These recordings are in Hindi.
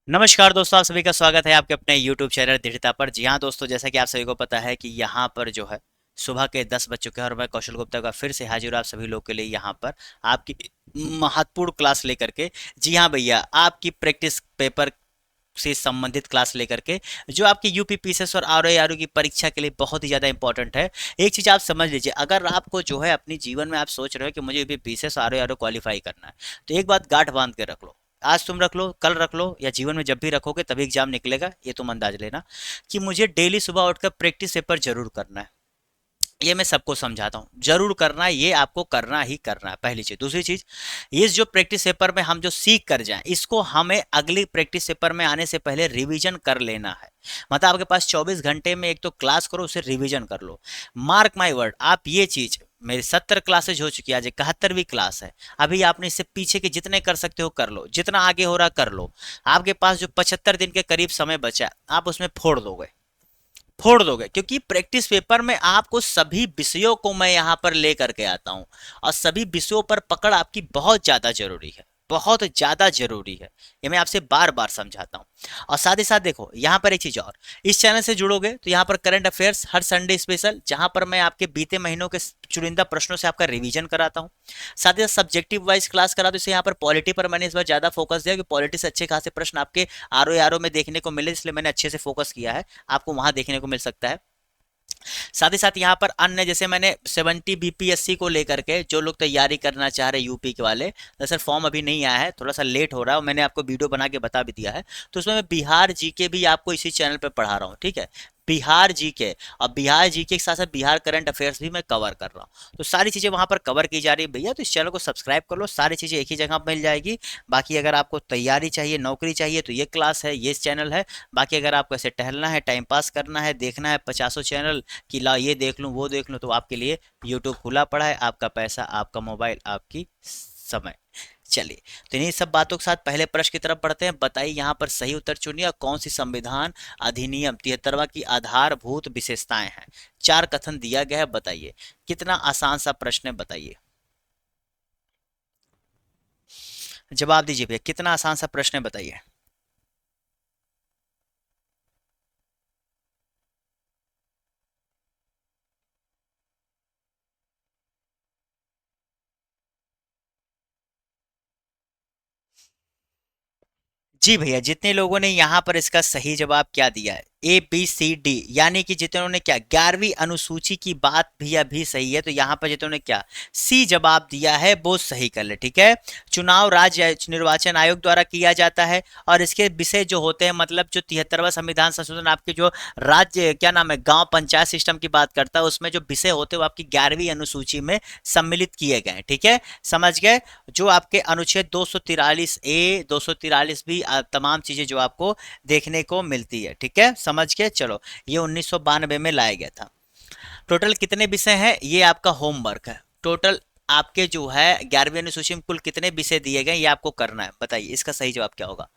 नमस्कार दोस्तों, आप सभी का स्वागत है आपके अपने YouTube चैनल दृढ़ता पर। जी हाँ दोस्तों, जैसा कि आप सभी को पता है कि यहाँ पर जो है सुबह के 10 बज चुके हैं और मैं कौशल गुप्ता का फिर से हाजिर हूँ आप सभी लोग के लिए यहाँ पर आपकी महत्वपूर्ण क्लास लेकर के। जी हाँ भैया, आपकी प्रैक्टिस पेपर से संबंधित क्लास लेकर के, जो आपकी यूपी पीसीएस और आरओ की परीक्षा के लिए बहुत ही ज़्यादा इंपॉर्टेंट है। एक चीज़ आप समझ लीजिए, अगर आपको जो है अपनी जीवन में आप सोच रहे हो कि मुझे यूपी पीसीएस आरओ क्वालिफाई करना है, तो एक बात गांठ बांध के रख लो। आज तुम रख लो, कल रख लो, या जीवन में जब भी रखोगे तभी एग्जाम निकलेगा, ये तुम अंदाज लेना कि मुझे डेली सुबह उठकर प्रैक्टिस पेपर जरूर करना है। ये मैं सबको समझाता हूँ, जरूर करना है, ये आपको करना ही करना है, पहली चीज। दूसरी चीज, ये जो प्रैक्टिस पेपर में हम जो सीख कर जाएं, इसको हमें अगली प्रैक्टिस पेपर में आने से पहले रिवीजन कर लेना है। मतलब आपके पास 24 घंटे में एक तो क्लास करो, उसे रिवीजन कर लो। मार्क माई वर्ड, आप ये चीज, मेरी 70 क्लासेज हो चुकी है, आज 71वीं क्लास है। अभी आपने इससे पीछे के जितने कर सकते हो कर लो, जितना आगे हो रहा कर लो। आपके पास जो 75 दिन के करीब समय बचा है, आप उसमें फोड़ दोगे, क्योंकि प्रैक्टिस पेपर में आपको सभी विषयों को मैं यहां पर लेकर के आता हूं, और सभी विषयों पर पकड़ आपकी बहुत ज्यादा जरूरी है, बहुत ज्यादा जरूरी है। ये मैं आपसे बार बार समझाता हूं। और साथ ही साथ देखो, यहां पर एक चीज और, इस चैनल से जुड़ोगे तो यहां पर करंट अफेयर्स हर संडे स्पेशल, जहां पर मैं आपके बीते महीनों के चुनिंदा प्रश्नों से आपका रिवीजन कराता हूं। साथ ही साथ सब्जेक्टिव वाइज क्लास करा, तो इसे यहाँ पर पॉलिटी पर मैंने इस बार ज्यादा फोकस दिया कि पॉलिटी से अच्छे खासे प्रश्न आपके आरओ में देखने को मिले, इसलिए मैंने अच्छे से फोकस किया है। आपको वहां देखने को मिल सकता है। साथ ही साथ यहाँ पर अन्य, जैसे मैंने 70 बीपीएससी को लेकर के, जो लोग तैयारी करना चाह रहे यूपी के वाले, सर फॉर्म अभी नहीं आया है, थोड़ा सा लेट हो रहा है, और मैंने आपको वीडियो बना के बता भी दिया है। तो उसमें मैं बिहार जीके भी आपको इसी चैनल पर पढ़ा रहा हूँ, ठीक है। बिहार जीके, और बिहार जीके के साथ साथ बिहार करंट अफेयर्स भी मैं कवर कर रहा हूँ। तो सारी चीजें वहां पर कवर की जा रही है भैया, तो इस चैनल को सब्सक्राइब कर लो, सारी चीजें एक ही जगह मिल जाएगी। बाकी अगर आपको तैयारी चाहिए, नौकरी चाहिए, तो ये क्लास है, ये चैनल है। बाकी अगर आपको ऐसे टहलना है, टाइम पास करना है, देखना है 50 चैनल कि ला ये देख लूँ वो देख लूँ, तो आपके लिए यूट्यूब खुला पड़ा है। आपका पैसा, आपका मोबाइल, आपकी समय। चलिए, तो इन्हीं सब बातों के साथ पहले प्रश्न की तरफ बढ़ते हैं। बताइए यहाँ पर सही उत्तर चुनिए, और कौन सी संविधान अधिनियम 73वां की आधारभूत विशेषताएं हैं। चार कथन दिया गया है, बताइए। कितना आसान सा प्रश्न है, बताइए। जवाब दीजिए भैया, कितना आसान सा प्रश्न है, बताइए। जी भैया, जितने लोगों ने यहाँ पर इसका सही जवाब क्या दिया है, ABCD, यानी कि जितनों ने क्या 11वीं अनुसूची की बात भी अभी सही है, तो यहाँ पर जितनों ने क्या सी जवाब दिया है वो सही कर ले, ठीक है। चुनाव राज्य निर्वाचन आयोग द्वारा किया जाता है, और इसके विषय जो होते हैं, मतलब जो 73वां संविधान संशोधन आपके जो राज्य क्या नाम है, गांव पंचायत सिस्टम की बात करता है, उसमें जो विषय होते हैं वो आपकी 11वीं अनुसूची में सम्मिलित किए गए, ठीक है। समझ गए। जो आपके अनुच्छेद 243A 243 भी, तमाम चीजें जो आपको देखने को मिलती है, ठीक है, समझ के चलो। ये 1992 में लाया गया था। टोटल कितने विषय हैं, ये आपका होमवर्क है। टोटल आपके जो है 11वीं अनुसूची में कुल कितने विषय दिए गए, ये आपको करना है। बताइए इसका सही जवाब क्या होगा।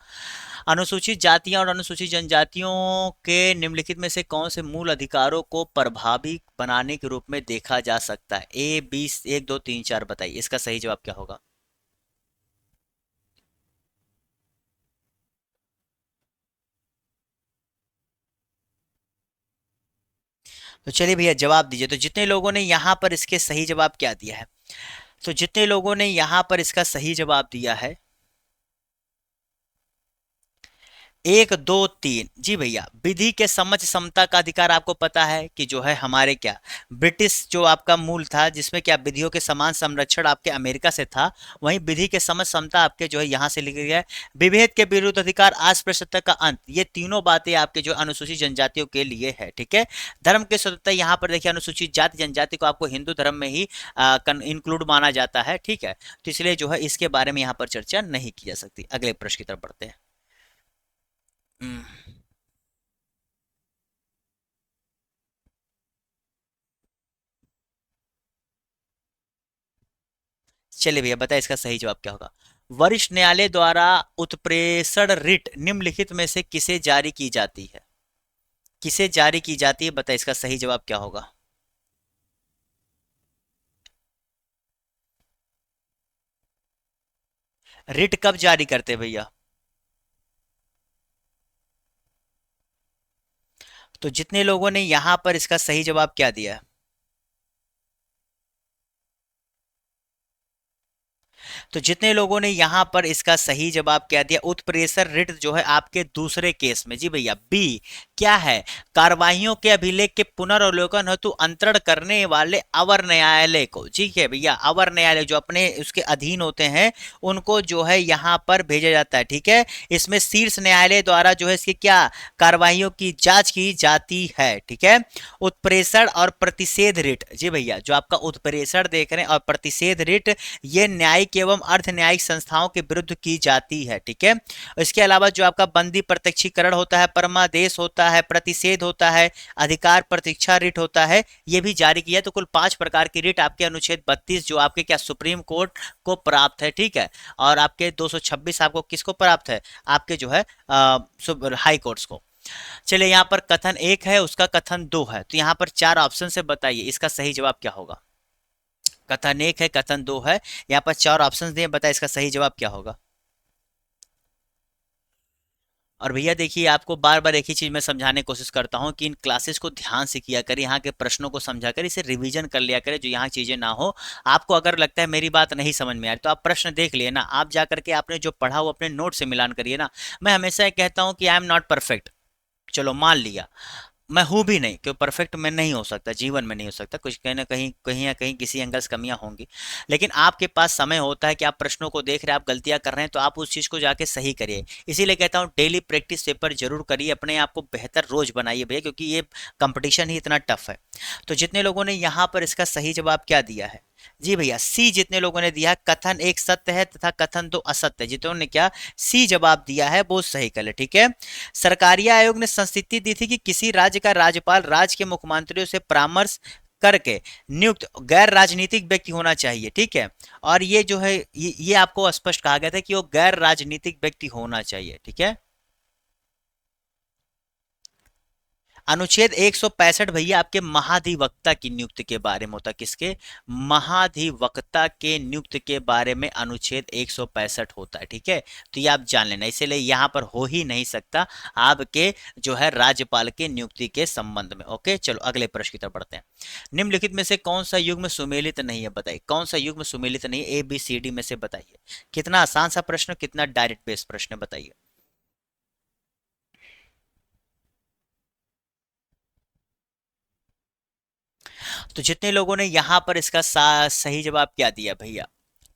अनुसूचित जातियां और अनुसूचित जनजातियों के निम्नलिखित में से कौन से मूल अधिकारों को प्रभावी बनाने के रूप में देखा जा सकता है। A, B, 1, 2, 3, 4, बताइए इसका सही जवाब क्या होगा। तो चलिए भैया, जवाब दीजिए। तो जितने लोगों ने यहाँ पर इसके सही जवाब क्या दिया है, तो जितने लोगों ने यहाँ पर इसका सही जवाब दिया है, 1, 2, 3, जी भैया। विधि के समझ समता का अधिकार आपको पता है कि जो है हमारे क्या ब्रिटिश जो आपका मूल था, जिसमें क्या विधियों के समान संरक्षण आपके अमेरिका से था, वहीं विधि के समझ समता आपके जो है यहाँ से लिखा गया है। विभेद के विरुद्ध अधिकार, अस्पृश्यता का अंत, ये तीनों बातें आपके जो अनुसूचित जनजातियों के लिए है, ठीक है। धर्म के स्वतंत्रता, यहाँ पर देखिए अनुसूचित जाति जनजाति को आपको हिंदू धर्म में ही इंक्लूड माना जाता है, ठीक है। तो इसलिए जो है इसके बारे में यहाँ पर चर्चा नहीं की जा सकती। अगले प्रश्न की तरफ बढ़ते हैं। हम्म, चलिए भैया, बताए इसका सही जवाब क्या होगा। वरिष्ठ न्यायालय द्वारा उत्प्रेषण रिट निम्नलिखित में से किसे जारी की जाती है। किसे जारी की जाती है, बताए इसका सही जवाब क्या होगा। रिट कब जारी करते हैं भैया। तो जितने लोगों ने यहां पर इसका सही जवाब क्या दिया है? तो जितने लोगों ने यहां पर इसका सही जवाब क्या दिया, उत्प्रेषण रिट जो है आपके दूसरे केस में, जी भैया बी क्या है, कार्यवाहियों के अभिलेख के पुनर्वलोकन हेतु अंतरण करने वाले अवर न्यायालय को, ठीक है भैया, अवर न्यायालय जो अपने उसके अधीन होते हैं उनको जो है यहां पर भेजा जाता है, ठीक है। इसमें शीर्ष न्यायालय द्वारा जो है इसकी क्या कार्यवाहियों की जांच की जाती है, ठीक है। उत्प्रेषण और प्रतिषेध रिट, जी भैया जो आपका उत्प्रेषण देख रहे हैं और प्रतिषेध रिट, ये न्यायिक एवं अर्ध न्यायिक संस्थाओं के विरुद्ध की जाती है, ठीक है। इसके अलावा जो आपका बंदी प्रत्यक्षीकरण होता है, परमादेश होता है, प्रतिषेध होता है, अधिकार प्रतीक्षा रिट होता है, ये भी जारी किया। तो कुल 5 प्रकार की रिट आपके अनुच्छेद 32 जो आपके क्या सुप्रीम कोर्ट को प्राप्त है, ठीक है। और आपके 226 आपको किसको प्राप्त है, आपके जो है हाई कोर्ट्स को। चलिए यहाँ पर कथन 1 है, उसका कथन 2 है, तो यहाँ पर 4 ऑप्शन से बताइए इसका सही जवाब क्या होगा। कथन 1 है, कथन 2 है, यहाँ पर 4 ऑप्शन दिए, बताइए इसका सही जवाब क्या होगा। और भैया देखिए आपको बार बार एक ही चीज मैं समझाने की कोशिश करता हूँ कि इन क्लासेस को ध्यान से किया करें, यहाँ के प्रश्नों को समझा कर इसे रिवीजन कर लिया करें, जो यहाँ चीजें ना हो। आपको अगर लगता है मेरी बात नहीं समझ में आ रही तो आप प्रश्न देख लिए ना, आप जा करके आपने जो पढ़ा वो अपने नोट से मिलान करिए ना। मैं हमेशा ये कहता हूँ कि आई एम नॉट परफेक्ट, चलो मान लिया, मैं हूं भी नहीं, क्यों परफेक्ट मैं नहीं हो सकता, जीवन में नहीं हो सकता, कुछ कहीं ना कहीं कहीं ना कहीं किसी एंगल से कमियां होंगी। लेकिन आपके पास समय होता है कि आप प्रश्नों को देख रहे हैं, आप गलतियां कर रहे हैं, तो आप उस चीज को जाके सही करिए। इसीलिए कहता हूं डेली प्रैक्टिस पेपर जरूर करिए, अपने आप को बेहतर रोज बनाइए भैया, क्योंकि ये कंपटीशन ही इतना टफ है। तो जितने लोगों ने यहाँ पर इसका सही जवाब क्या दिया है, जी भैया सी, जितने लोगों ने दिया कथन 1 सत्य है तथा कथन 2 असत्य है, जितनों ने क्या सी जवाब दिया है वो सही कर ले, ठीक है। सरकारी आयोग ने संस्तुति दी थी कि किसी राज्य का राज्यपाल राज्य के मुख्यमंत्रियों से परामर्श करके नियुक्त गैर राजनीतिक व्यक्ति होना चाहिए, ठीक है। और ये जो है ये आपको स्पष्ट कहा गया था कि वो गैर राजनीतिक व्यक्ति होना चाहिए, ठीक है। अनुच्छेद 165 भैया आपके महाधिवक्ता की नियुक्ति के बारे में होता है, किसके, महाधिवक्ता के नियुक्ति के बारे में अनुच्छेद 165 होता है, ठीक है। तो ये आप जान लेना, इसलिए यहाँ पर हो ही नहीं सकता आपके जो है राज्यपाल के नियुक्ति के संबंध में। ओके चलो अगले प्रश्न की तरफ बढ़ते हैं। निम्नलिखित में से कौन सा युग्म सुमेलित नहीं है, बताइए कौन सा युग्म सुमेलित नहीं है, ए बी सी डी में से बताइए। कितना आसान सा प्रश्न, कितना डायरेक्ट बेस्ड प्रश्न, बताइए। तो जितने लोगों ने यहां पर इसका सही जवाब क्या दिया भैया,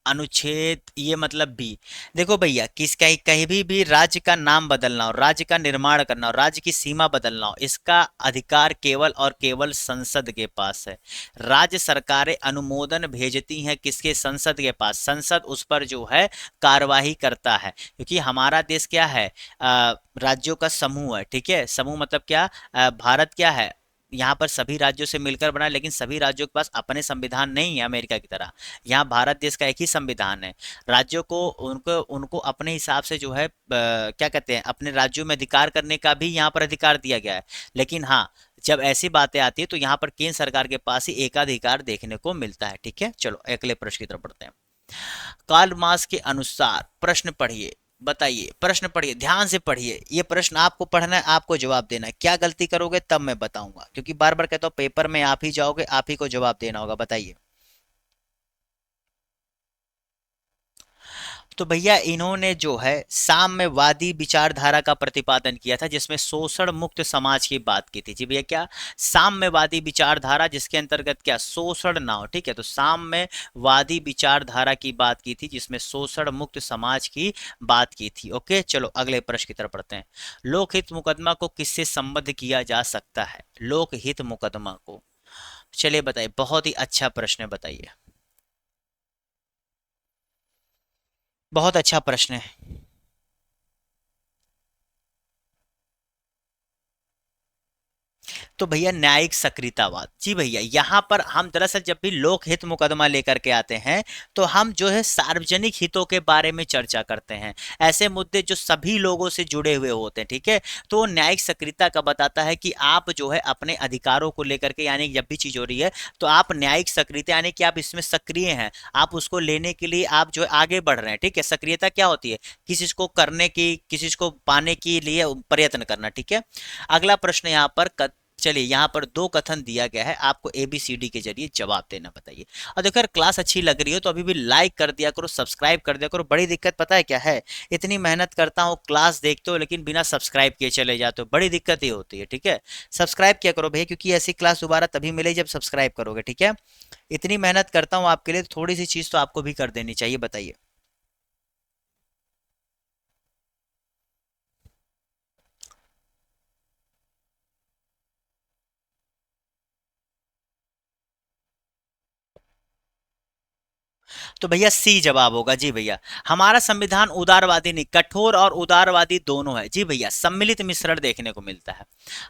अनुच्छेद ये मतलब बी। देखो भैया किस कहीं कहीं भी राज्य का नाम बदलना हो, राज्य का निर्माण करना हो, राज्य की सीमा बदलना हो, इसका अधिकार केवल और केवल संसद के पास है। राज्य सरकारें अनुमोदन भेजती हैं किसके, संसद के पास, संसद उस पर जो है कार्यवाही करता है, क्योंकि हमारा देश क्या है, राज्यों का समूह है, ठीक है। समूह मतलब क्या, भारत क्या है, यहाँ पर सभी राज्यों से मिलकर बना, लेकिन सभी राज्यों के पास अपने संविधान नहीं है अमेरिका की तरह। यहाँ भारत देश का एक ही संविधान है। राज्यों को उनको उनको अपने हिसाब से जो है क्या कहते हैं, अपने राज्यों में अधिकार करने का भी यहाँ पर अधिकार दिया गया है। लेकिन हाँ, जब ऐसी बातें आती है तो यहाँ पर केंद्र सरकार के पास ही एकाधिकार देखने को मिलता है, ठीक है। चलो अगले प्रश्न की तरफ बढ़ते हैं। कार्ल मार्क्स के अनुसार, प्रश्न पढ़िए, बताइए प्रश्न पढ़िए, ध्यान से पढ़िए, ये प्रश्न आपको पढ़ना है, आपको जवाब देना है। क्या गलती करोगे तब मैं बताऊंगा, क्योंकि बार बार कहता हूं पेपर में आप ही जाओगे, आप ही को जवाब देना होगा, बताइए। तो भैया इन्होंने जो है साम्यवादी विचारधारा का प्रतिपादन किया था, जिसमें शोषण मुक्त समाज की बात की थी, जी भैया क्या, साम्यवादी विचारधारा, जिसके अंतर्गत क्या शोषण ना हो, ठीक है। तो साम्यवादी विचारधारा की बात की थी, जिसमें शोषण मुक्त समाज की बात की थी। ओके चलो अगले प्रश्न की तरफ पढ़ते हैं। लोकहित मुकदमा को किससे संबद्ध किया जा सकता है, लोकहित मुकदमा को, चलिए बताइए, बहुत ही अच्छा प्रश्न है, बताइए। बहुत अच्छा प्रश्न है। तो भैया न्यायिक सक्रियतावाद, जी भैया यहाँ पर हम दरअसल जब भी लोक हित मुकदमा लेकर के आते हैं तो हम जो है सार्वजनिक हितों के बारे में चर्चा करते हैं, ऐसे मुद्दे जो सभी लोगों से जुड़े हुए होते हैं, ठीक है। तो न्यायिक सक्रियता का बताता है कि आप जो है अपने अधिकारों को लेकर के, यानी जब भी चीज हो रही है तो आप न्यायिक सक्रियता यानी कि आप इसमें सक्रिय हैं, आप उसको लेने के लिए आप जो है आगे बढ़ रहे हैं, ठीक है। सक्रियता क्या होती है? किसी चीज को करने की, किसी चीज को पाने के लिए प्रयत्न करना, ठीक है। अगला प्रश्न यहाँ पर चलिए यहाँ पर दो कथन दिया गया है, आपको ABCD के जरिए जवाब देना, बताइए। और देखो यार क्लास अच्छी लग रही हो तो अभी भी लाइक कर दिया करो, सब्सक्राइब कर दिया करो। बड़ी दिक्कत पता है क्या है? इतनी मेहनत करता हूँ, क्लास देखते हो लेकिन बिना सब्सक्राइब किए चले जाते हो, बड़ी दिक्कत ये होती है, ठीक है। सब्सक्राइब किया करो भैया, क्योंकि ऐसी क्लास दोबारा तभी मिलेगी जब सब्सक्राइब करोगे, ठीक है। इतनी मेहनत करता हूँ आपके लिए, थोड़ी सी चीज तो आपको भी कर देनी चाहिए, बताइए। तो भैया सी जवाब होगा, जी भैया। हमारा संविधान उदारवादी नहीं, कठोर और उदारवादी दोनों है, जी भैया, सम्मिलित मिश्रण देखने को मिलता है।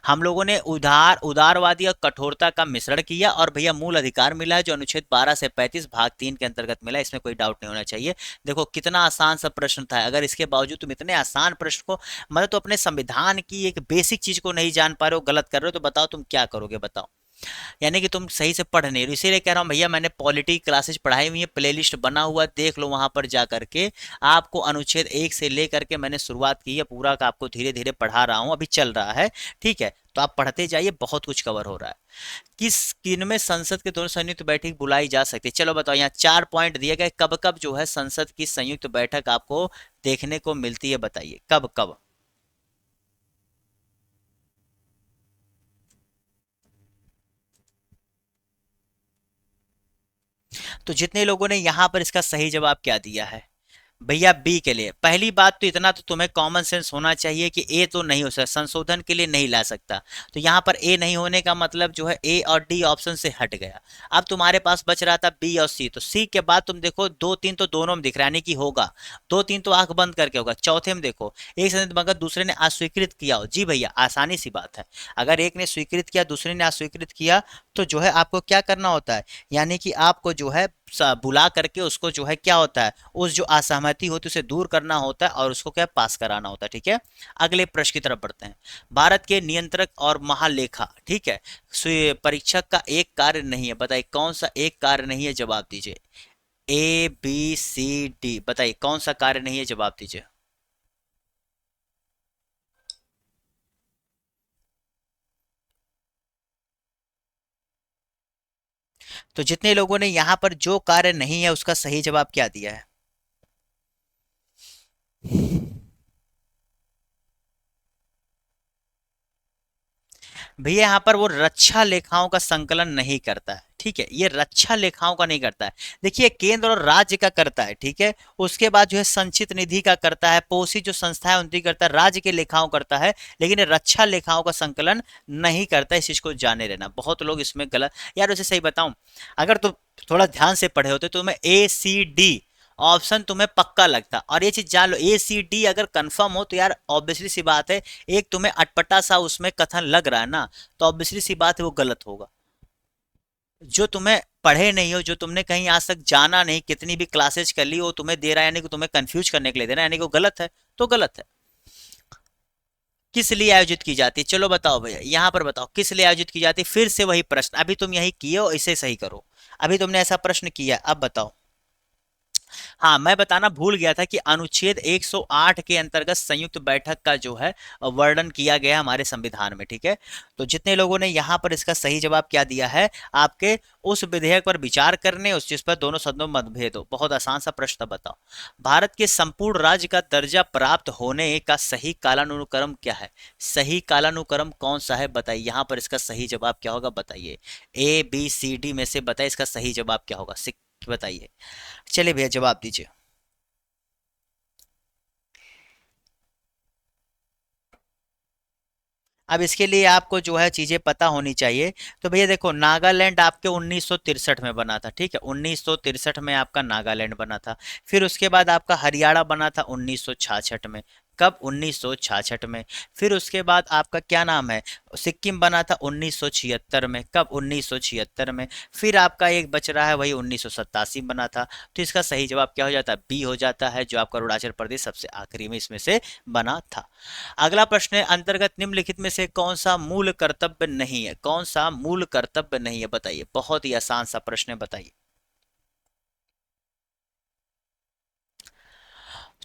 हम लोगों ने उदारवादी और कठोरता का मिश्रण किया और भैया मूल अधिकार मिला है जो अनुच्छेद 12 से 35 भाग 3 के अंतर्गत मिला, इसमें कोई डाउट नहीं होना चाहिए। देखो कितना आसान सा प्रश्न था, अगर इसके बावजूद तुम इतने आसान प्रश्न को, मतलब तो अपने संविधान की एक बेसिक चीज को नहीं जान पा रहे हो, गलत कर रहे हो, तो बताओ तुम क्या करोगे, बताओ। यानी कि तुम सही से पढ़ नहीं रहे हो, इसीलिए कह रहा हूँ भैया, मैंने पॉलिटी क्लासेस पढ़ाई हुई है, प्लेलिस्ट बना हुआ है, देख लो वहां पर जा करके। आपको अनुच्छेद 1 से लेकर के मैंने शुरुआत की है, पूरा का आपको धीरे धीरे पढ़ा रहा हूँ, अभी चल रहा है, ठीक है। तो आप पढ़ते जाइए, बहुत कुछ कवर हो रहा है। किन में संसद के दोनों संयुक्त बैठक बुलाई जा सकती है? चलो बताओ, यहाँ 4 पॉइंट दिए गए, कब कब जो है संसद की संयुक्त बैठक आपको देखने को मिलती है, बताइए कब कब। तो जितने लोगों ने यहाँ पर इसका सही जवाब क्या दिया है? भैया बी के लिए। पहली बात तो इतना तो तुम्हें कॉमन सेंस होना चाहिए कि ए तो नहीं हो सकता, संशोधन के लिए नहीं ला सकता, तो यहाँ पर ए नहीं होने का मतलब जो है ए और डी ऑप्शन से हट गया। अब तुम्हारे पास बच रहा था बी और सी, तो सी के बाद तुम देखो 2 3 तो दोनों में दिख रहा है, यानी कि होगा। 2 3 तो आंख बंद करके होगा। चौथे में देखो एक से मगर दूसरे ने अस्वीकृत किया हो, जी भैया आसानी सी बात है। अगर एक ने स्वीकृत किया दूसरे ने अस्वीकृत किया तो जो है आपको क्या करना होता है, यानी कि आपको जो है बुला करके उसको जो है क्या होता है, उस जो असहमति होती है उसे दूर करना होता है और उसको क्या पास कराना होता है, ठीक है। अगले प्रश्न की तरफ बढ़ते हैं। भारत के नियंत्रक और महालेखा, ठीक है, परीक्षक का एक कार्य नहीं है, बताइए कौन सा एक कार्य नहीं है, जवाब दीजिए। ABCD बताइए कौन सा कार्य नहीं है, जवाब दीजिए। तो जितने लोगों ने यहां पर जो कार्य नहीं है उसका सही जवाब क्या दिया है? भैया यहाँ पर वो रक्षा लेखाओं का संकलन नहीं करता है, ठीक है, ये रक्षा लेखाओं का नहीं करता है। देखिए केंद्र और राज्य का करता है, ठीक है, उसके बाद जो है संचित निधि का करता है, पोषित जो संस्था है उनकी करता है, राज्य के लेखाओं करता है, लेकिन ये रक्षा लेखाओं का संकलन नहीं करता, इस चीज को जाने रहना। बहुत लोग इसमें गलत, यार उसे सही बताऊं, अगर तुम थोड़ा ध्यान से पढ़े होते तो तुम्हें ACD ऑप्शन तुम्हें पक्का लगता, और ये चीज जान लो ACD अगर कंफर्म हो तो यार ऑब्वियसली सी बात है, एक तुम्हें अटपटा सा उसमें कथन लग रहा है ना, तो ऑब्वियसली सी बात है वो गलत होगा। जो तुम्हें पढ़े नहीं हो, जो तुमने कहीं आज तक जाना नहीं, कितनी भी क्लासेज कर ली, वो तुम्हें दे रहा है, यानी कि तुम्हें कंफ्यूज करने के लिए दे रहा है, यानी कि वो गलत है, तो गलत है। किस लिए आयोजित की जाती है? चलो बताओ भैया, यहाँ पर बताओ किस लिए आयोजित की जाती है? फिर से वही प्रश्न, अभी तुम यही किए हो, इसे सही करो। अभी तुमने ऐसा प्रश्न किया, अब बताओ। हाँ मैं बताना भूल गया था कि अनुच्छेद 108 के अंतर्गत संयुक्त बैठक का जो है वर्णन किया गया हमारे संविधान में, ठीक है। तो जितने लोगों ने यहाँ पर इसका सही जवाब क्या दिया है, आपके उस विधेयक पर विचार करने, उस जिस पर दोनों सदनों में मतभेद हो। बहुत आसान सा प्रश्न था, बताओ। भारत के संपूर्ण राज्य का दर्जा प्राप्त होने का सही कालानुक्रम क्या है? सही कालानुक्रम कौन सा है, बताइए। यहाँ पर इसका सही जवाब क्या होगा, बताइए। ABCD में से बताइए इसका सही जवाब क्या होगा, बताइए। चलिए भैया जवाब दीजिए। अब इसके लिए आपको जो है चीजें पता होनी चाहिए। तो भैया देखो नागालैंड आपके 1963 में बना था, ठीक है, 1963 में आपका नागालैंड बना था। फिर उसके बाद आपका हरियाणा बना था 1966 में। कब? 1966 में। फिर उसके बाद आपका क्या नाम है, सिक्किम बना था 1976 में। कब? 1976 में। फिर आपका एक बच रहा है, वही 1987 में बना था। तो इसका सही जवाब क्या हो जाता है? बी हो जाता है, जो आपका अरुणाचल प्रदेश सबसे आखिरी में इसमें से बना था। अगला प्रश्न है, अंतर्गत निम्नलिखित में से कौन सा मूल कर्तव्य नहीं है? कौन सा मूल कर्तव्य नहीं है, बताइए। बहुत ही आसान सा प्रश्न है, बताइए।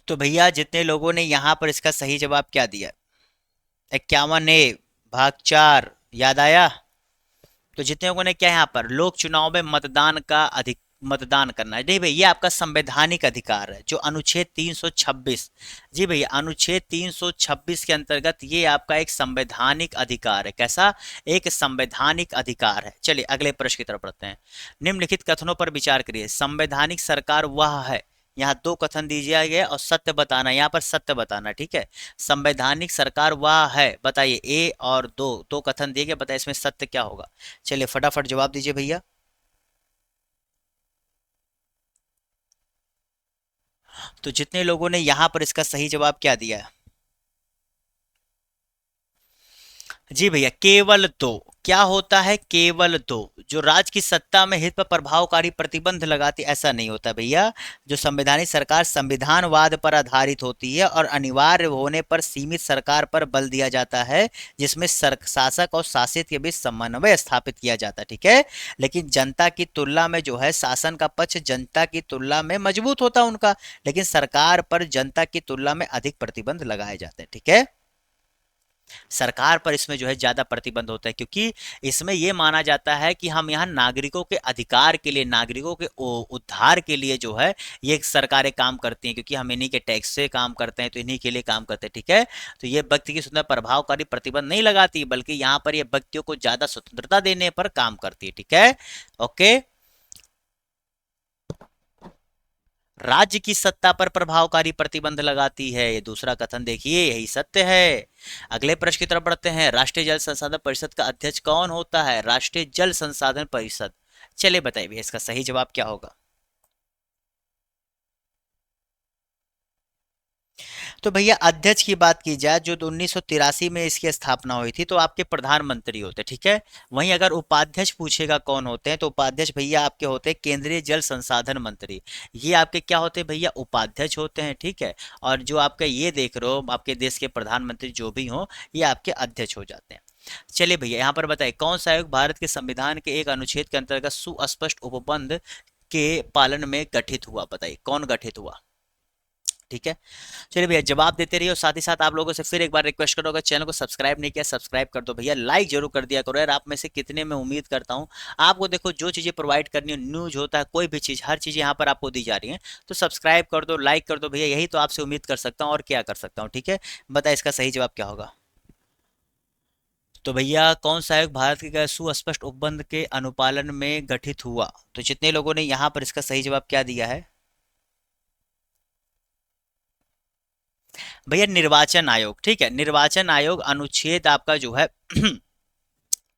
तो भैया जितने लोगों ने यहां पर इसका सही जवाब क्या दिया? 51 ए भाग 4, याद आया? तो जितने लोगों ने क्या यहाँ पर, लोक चुनाव में मतदान का अधिक मतदान करना है। नहीं भैया, ये आपका संवैधानिक अधिकार है, जो अनुच्छेद 326। जी भैया, अनुच्छेद 326 के अंतर्गत ये आपका एक संवैधानिक अधिकार है। कैसा? एक संवैधानिक अधिकार है। चलिए अगले प्रश्न की तरफ बढ़ते हैं। निम्नलिखित कथनों पर विचार करिए। संवैधानिक सरकार वह है, यहाँ दो कथन दीजिए गया और सत्य बताना, यहाँ पर सत्य बताना, ठीक है। संवैधानिक सरकार वह है, बताइए। ए और दो दो कथन दिए गए, बताइए इसमें सत्य क्या होगा। चलिए फटाफट जवाब दीजिए भैया। तो जितने लोगों ने यहां पर इसका सही जवाब क्या दिया है? जी भैया, केवल दो। क्या होता है? केवल दो। जो राज्य की सत्ता में हित पर प्रभावकारी प्रतिबंध लगाती, ऐसा नहीं होता भैया। जो संवैधानिक सरकार संविधानवाद पर आधारित होती है और अनिवार्य होने पर सीमित सरकार पर बल दिया जाता है, जिसमें शासक और शासित के बीच समन्वय स्थापित किया जाता है, ठीक है। लेकिन जनता की तुलना में जो है शासन का पक्ष जनता की तुलना में मजबूत होता है उनका, लेकिन सरकार पर जनता की तुलना में अधिक प्रतिबंध लगाए जाते हैं, ठीक है। सरकार पर इसमें जो है ज्यादा प्रतिबंध होता है, क्योंकि इसमें यह माना जाता है कि हम यहाँ नागरिकों के अधिकार के लिए, नागरिकों के उद्धार के लिए जो है ये सरकारें काम करती हैं, क्योंकि हम इन्हीं के टैक्स से काम करते हैं, तो इन्हीं के लिए काम करते हैं, ठीक है। तो ये व्यक्ति की स्वतंत्रता प्रभावकारी प्रतिबंध नहीं लगाती, बल्कि यहाँ पर ये व्यक्तियों को ज्यादा स्वतंत्रता देने पर काम करती है, ठीक है। ओके। राज्य की सत्ता पर प्रभावकारी प्रतिबंध लगाती है, ये दूसरा कथन देखिए, यही सत्य है। अगले प्रश्न की तरफ बढ़ते हैं। राष्ट्रीय जल संसाधन परिषद का अध्यक्ष कौन होता है? राष्ट्रीय जल संसाधन परिषद। चलिए बताइए भैया, इसका सही जवाब क्या होगा? तो भैया अध्यक्ष की बात की जाए, जो 1983 में इसकी स्थापना हुई थी, तो आपके प्रधानमंत्री होते, ठीक है। वहीं अगर उपाध्यक्ष पूछेगा कौन होते हैं, तो उपाध्यक्ष भैया आपके होते हैं केंद्रीय जल संसाधन मंत्री। ये आपके क्या होते हैं भैया? उपाध्यक्ष होते हैं, ठीक है। और जो आपका ये देख रहे हो, आपके देश के प्रधानमंत्री जो भी हो, ये आपके अध्यक्ष हो जाते हैं। चलिए भैया यहाँ पर बताइए, कौन सा आयोग भारत के संविधान के एक अनुच्छेद के अंतर्गत सुस्पष्ट उपबंध के पालन में गठित हुआ? बताइए कौन गठित हुआ, ठीक है। चलिए भैया जवाब देते रहिए, और साथ ही साथ आप लोगों से फिर एक बार रिक्वेस्ट करूंगा, चैनल को सब्सक्राइब नहीं किया सब्सक्राइब कर दो भैया, लाइक जरूर कर दिया करो यार। आप में से कितने, मैं उम्मीद करता हूं आपको, देखो जो चीजें प्रोवाइड करनी हो, न्यूज होता है, कोई भी चीज, हर चीज यहाँ पर आपको दी जा रही है, तो सब्सक्राइब कर दो, लाइक कर दो भैया, यही तो आपसे उम्मीद कर सकता हूँ, और क्या कर सकता हूँ, ठीक है। बताए इसका सही जवाब क्या होगा? तो भैया कौन सा आयोग भारत के सुस्पष्ट उपबंध के अनुपालन में गठित हुआ? तो जितने लोगों ने यहाँ पर इसका सही जवाब क्या दिया है भैया? निर्वाचन आयोग, ठीक है। निर्वाचन आयोग अनुच्छेद आपका जो है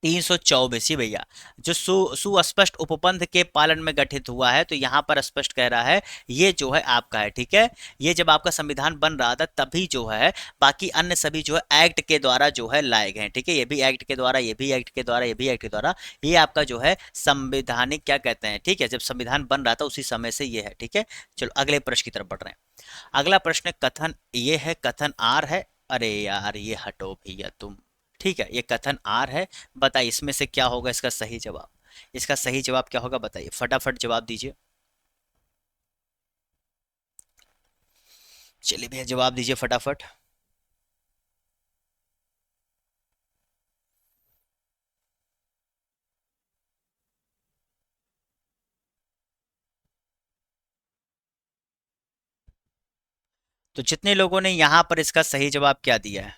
324 ही भैया, जो सुस्पष्ट उपबंध के पालन में गठित हुआ है, तो यहाँ पर स्पष्ट कह रहा है ये जो है आपका है, ठीक है। ये जब आपका संविधान बन रहा था तभी जो है, बाकी अन्य सभी जो है एक्ट के द्वारा जो है लाए गए हैं, ठीक है। ये भी एक्ट के द्वारा, ये भी एक्ट के द्वारा, ये भी एक्ट के द्वारा, ये आपका जो है संवैधानिक क्या कहते हैं, ठीक है। जब संविधान बन रहा था उसी समय से ये है, ठीक है। चलो अगले प्रश्न की तरफ बढ़ रहे हैं। अगला प्रश्न कथन ये है, कथन आर है। अरे यार ये हटो भैया तुम, ठीक है। ये कथन आर है, बताइए इसमें से क्या होगा इसका सही जवाब? इसका सही जवाब क्या होगा, बताइए फटाफट जवाब दीजिए। चलिए भैया जवाब दीजिए फटाफट। तो जितने लोगों ने यहां पर इसका सही जवाब क्या दिया है?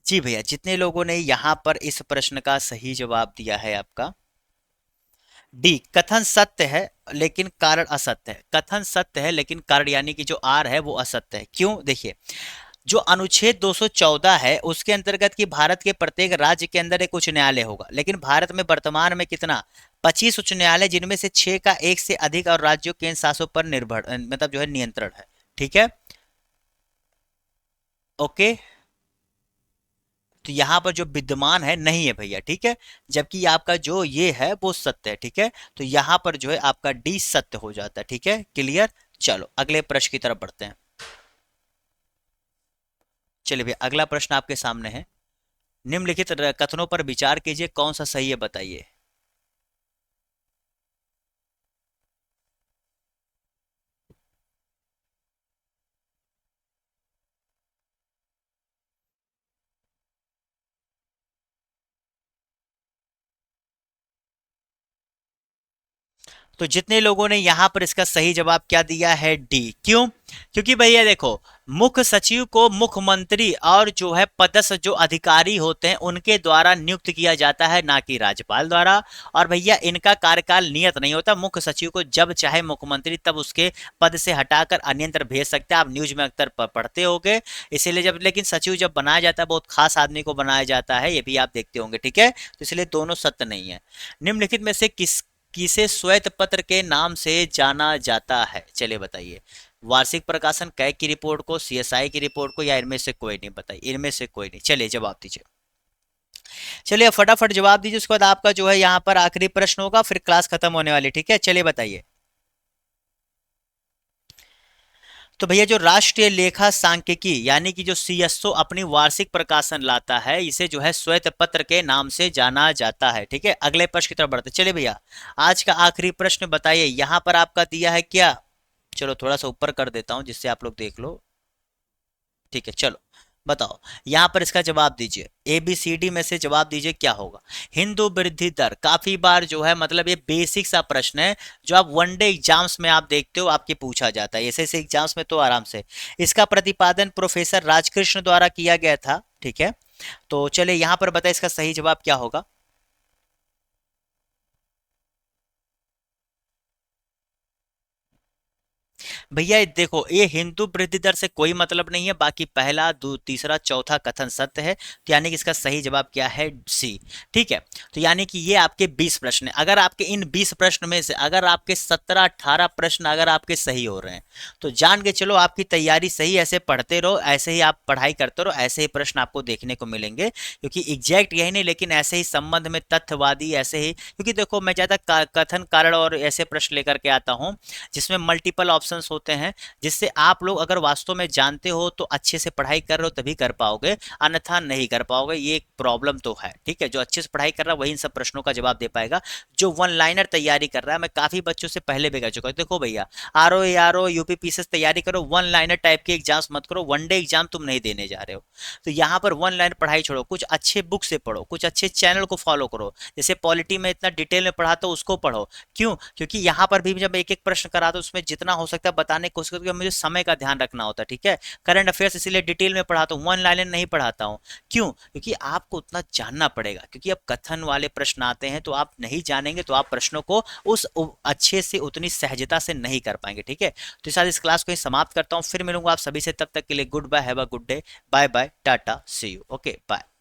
जी भैया, जितने लोगों ने यहां पर इस प्रश्न का सही जवाब दिया है आपका डी, कथन सत्य है लेकिन कारण असत्य है। कथन सत्य है लेकिन कारण, यानी कि जो आर है वो असत्य है। क्यों? देखिए, जो अनुच्छेद 214 है उसके अंतर्गत कि भारत के प्रत्येक राज्य के अंदर एक उच्च न्यायालय होगा, लेकिन भारत में वर्तमान में कितना, 25 उच्च न्यायालय, जिनमें से 6 का एक से अधिक और राज्यों केंद्र शासकों पर निर्भर मतलब जो है नियंत्रण है, ठीक है। ओके, तो यहाँ पर जो विद्यमान है नहीं है भैया, ठीक है, जबकि आपका जो ये है वो सत्य है, ठीक है, तो यहाँ पर जो है आपका डी सत्य हो जाता है, ठीक है, क्लियर। चलो अगले प्रश्न की तरफ बढ़ते हैं। चलिए भैया अगला प्रश्न आपके सामने है, निम्नलिखित कथनों पर विचार कीजिए, कौन सा सही है बताइए। तो जितने लोगों ने यहां पर इसका सही जवाब क्या दिया है, डी। क्यों? क्योंकि भैया देखो, मुख्य सचिव को मुख्यमंत्री और जो है पदस्थ जो अधिकारी होते हैं उनके द्वारा नियुक्त किया जाता है, ना कि राज्यपाल द्वारा। और भैया इनका कार्यकाल नियत नहीं होता, मुख्य सचिव को जब चाहे मुख्यमंत्री तब उसके पद से हटाकर अन्यत्र भेज सकते हैं, आप न्यूज में अक्सर पढ़ते होंगे। इसीलिए जब लेकिन सचिव जब बनाया जाता है बहुत खास आदमी को बनाया जाता है, ये भी आप देखते होंगे, ठीक है, तो इसलिए दोनों सत्य नहीं है। निम्नलिखित में से किसे श्वेत पत्र के नाम से जाना जाता है, चलिए बताइए। वार्षिक प्रकाशन, कैग की रिपोर्ट को, सीएसआई की रिपोर्ट को, या इनमें से कोई नहीं, बताइए इनमें से कोई नहीं, चलिए जवाब दीजिए। चलिए फटाफट जवाब दीजिए, उसके बाद आपका जो है यहाँ पर आखिरी प्रश्न होगा, फिर क्लास खत्म होने वाली, ठीक है, चलिए बताइए। तो भैया जो राष्ट्रीय लेखा सांख्यिकी यानी कि जो सीएसओ अपनी वार्षिक प्रकाशन लाता है, इसे जो है श्वेत पत्र के नाम से जाना जाता है, ठीक है। अगले प्रश्न की तरफ बढ़ते चलिए भैया, आज का आखिरी प्रश्न बताइए, यहां पर आपका दिया है क्या, चलो थोड़ा सा ऊपर कर देता हूं जिससे आप लोग देख लो, ठीक है, चलो बताओ, यहां पर इसका जवाब दीजिए, ए बी सी डी में से जवाब दीजिए क्या होगा। हिंदू वृद्धि दर, काफी बार जो है मतलब ये बेसिक सा प्रश्न है, जो आप वनडे एग्जाम्स में आप देखते हो, आपके पूछा जाता है, ऐसे ऐसे एग्जाम्स में तो आराम से। इसका प्रतिपादन प्रोफेसर राजकृष्ण द्वारा किया गया था, ठीक है। तो चलिए यहां पर बताए इसका सही जवाब क्या होगा। भैया ये देखो, ये हिंदू वृद्धि दर से कोई मतलब नहीं है, बाकी पहला तीसरा चौथा कथन सत्य है, तो यानी कि इसका सही जवाब क्या है, सी, ठीक है। तो यानी कि ये आपके 20 प्रश्न है, अगर आपके इन 20 प्रश्न में से अगर आपके 17-18 प्रश्न अगर आपके सही हो रहे हैं, तो जान के चलो आपकी तैयारी सही, ऐसे पढ़ते रहो, ऐसे ही आप पढ़ाई करते रहो, ऐसे ही प्रश्न आपको देखने को मिलेंगे, क्योंकि एग्जैक्ट यही नहीं लेकिन ऐसे ही संबंध में तथ्यवादी, ऐसे ही, क्योंकि देखो मैं ज्यादा कथन कारण और ऐसे प्रश्न लेकर के आता हूं जिसमें मल्टीपल ऑप्शंस होते हैं, जिससे आप लोग अगर वास्तव में जानते हो तो अच्छे से पढ़ाई कर रहे हो तभी कर पाओगे, अन्यथा नहीं कर पाओगे, ये एक प्रॉब्लम तो है, ठीक है। जो अच्छे से पढ़ाई कर रहा है वही इन सब प्रश्नों का जवाब दे पाएगा, जो वन लाइनर तैयारी कर रहा है, मैं काफी बच्चों से पहले भी कर चुका हूं, देखो भैया आर ओ यूपी पीसीएस तैयारी करो, वन लाइनर टाइप के एग्जाम्स मत करो, वनडे एग्जाम तुम नहीं देने जा रहे हो, तो यहाँ पर वन लाइन पढ़ाई छोड़ो, कुछ अच्छे बुक से पढ़ो, कुछ अच्छे चैनल को फॉलो करो, जैसे पॉलिटी में इतना डिटेल में पढ़ाता हूँ उसको पढ़ो। क्यों? क्योंकि यहाँ पर भी जब एक एक प्रश्न करा तो उसमें जितना हो सकता है बताने की कोशिश करती हूँ, मुझे समय का ध्यान रखना होता है, ठीक है। करंट अफेयर्स इसीलिए डिटेल में पढ़ाता हूँ, वन लाइनर नहीं पढ़ाता हूँ। क्यों? क्योंकि आपको उतना जानना पड़ेगा, क्योंकि अब कथन वाले प्रश्न आते हैं तो आप नहीं जानेंगे तो आप प्रश्नों को उस अच्छे से उतनी सहजता से नहीं कर पाएंगे, ठीक है। तो इस साथ इस क्लास को ही समाप्त करता हूँ, फिर मिलूंगा आप सभी से, तब तक के लिए goodbye, have a good day, bye bye, tata, see you, okay bye.